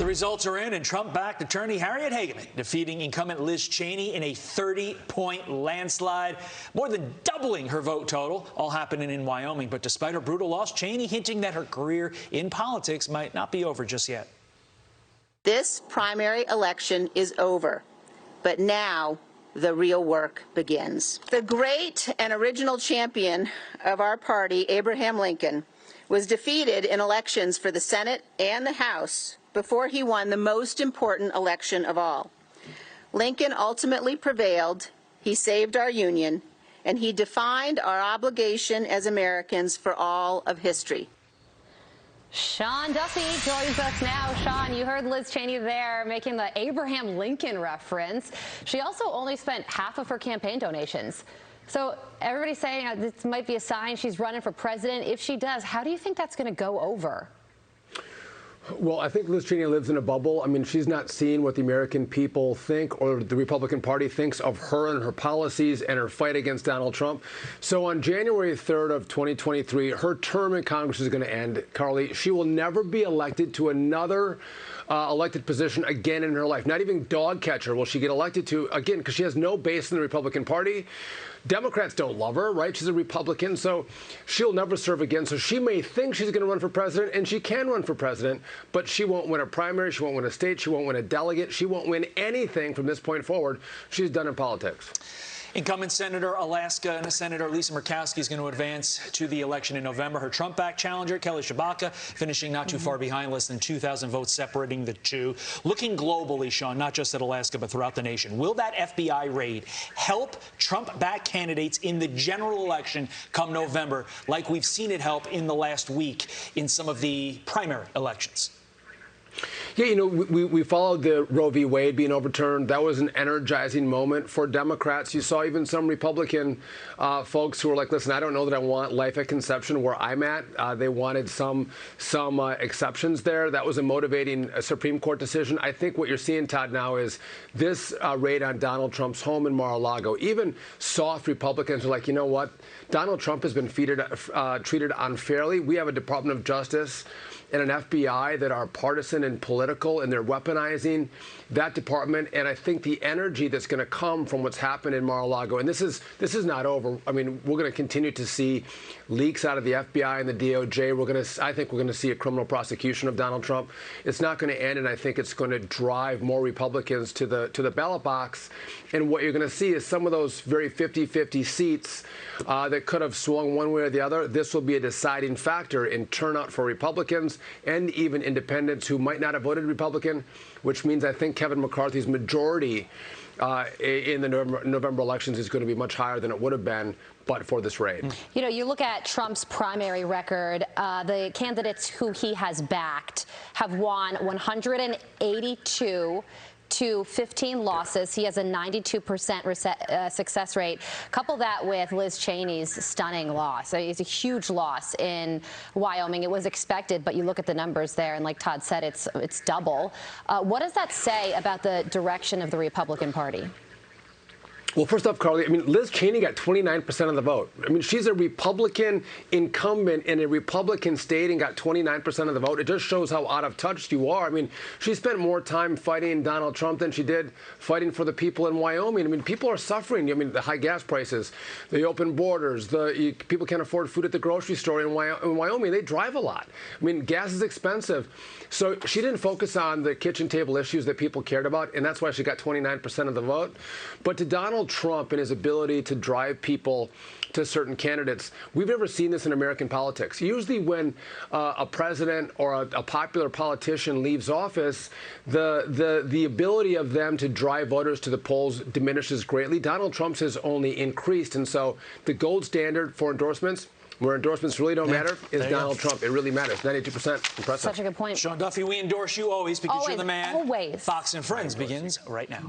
The results are in, and Trump-backed attorney Harriet Hageman defeating incumbent Liz Cheney in a 30-point landslide, more than doubling her vote total, all happening in Wyoming. But despite her brutal loss, Cheney hinting that her career in politics might not be over just yet. This primary election is over, but now the real work begins. The great and original champion of our party, Abraham Lincoln, was defeated in elections for the Senate and the House before he won the most important election of all. Lincoln ultimately prevailed, he saved our Union, and he defined our obligation as Americans for all of history. Sean Duffy joins us now. Sean, you heard Liz Cheney there making the Abraham Lincoln reference. She also only spent half of her campaign donations. So everybody's saying this might be a sign she's running for president. If she does, how do you think that's going to go over? Well, I think Liz Cheney lives in a bubble. I mean, she's not seeing what the American people think or the Republican Party thinks of her and her policies and her fight against Donald Trump. So on January 3rd of 2023, her term in Congress is going to end. Carly, she will never be elected to another elected position again in her life. Not even dog catcher will she get elected to again, because she has no base in the Republican Party. Democrats don't love her, right? She's a Republican, so she'll never serve again. So she may think she's going to run for president, and she can run for president, but she won't win a primary, she won't win a state, she won't win a delegate, she won't win anything from this point forward. She's done in politics. Incumbent Senator Alaska and Senator Lisa Murkowski is going to advance to the election in November. Her Trump-backed challenger, Kelly Tshibaka, finishing not too far behind, less than 2,000 votes separating the two. Looking globally, Sean, not just at Alaska, but throughout the nation, will that FBI raid help Trump-backed candidates in the general election come November, like we've seen it help in the last week in some of the primary elections? Yeah, you know, we followed the Roe v. Wade being overturned. That was an energizing moment for Democrats. You saw even some Republican folks who were like, listen, I don't know that I want life at conception where I'm at. They wanted some exceptions there. That was a motivating Supreme Court decision. I think what you're seeing, Todd, now is this raid on Donald Trump's home in Mar-a-Lago. Even soft Republicans are like, you know what? Donald Trump has been treated unfairly. We have a Department of Justice and an FBI that are partisan and political, and they're weaponizing that department. And I think the energy that's going to come from what's happened in Mar-a-Lago, and this is not over. I mean, we're going to continue to see leaks out of the FBI and the DOJ. I think we're going to see a criminal prosecution of Donald Trump. It's not going to end, and I think it's going to drive more Republicans to the ballot box. And what you're going to see is some of those very 50-50 seats that could have swung one way or the other. This will be a deciding factor in turnout for Republicans and even independents who might not have voted Republican, which means I think Kevin McCarthy's majority in the November elections is going to be much higher than it would have been but for this raid. You know, you look at Trump's primary record, the candidates who he has backed have won 182 to 15 losses. He has a 92% success rate. Couple that with Liz Cheney's stunning loss. It's a huge loss in Wyoming. It was expected, but you look at the numbers there, and like Todd said, it's double. What does that say about the direction of the Republican Party? Well, first off, Carly, I mean, Liz Cheney got 29% of the vote. I mean, she's a Republican incumbent in a Republican state and got 29% of the vote. It just shows how out of touch you are. I mean, she spent more time fighting Donald Trump than she did fighting for the people in Wyoming. I mean, people are suffering. I mean, the high gas prices, the open borders, people can't afford food at the grocery store in Wyoming. They drive a lot. I mean, gas is expensive. So she didn't focus on the kitchen table issues that people cared about, and that's why she got 29% of the vote. But to Donald Trump and his ability to drive people to certain candidates, we've never seen this in American politics. Usually when a president or a popular politician leaves office, the ability of them to drive voters to the polls diminishes greatly. Donald Trump's has only increased, and so the gold standard for endorsements, where endorsements really don't matter, is Donald Trump. It really matters. 92%. Impressive. Such a good point. Sean Duffy, we endorse you always because you're the man. Always. Fox and Friends begins right now.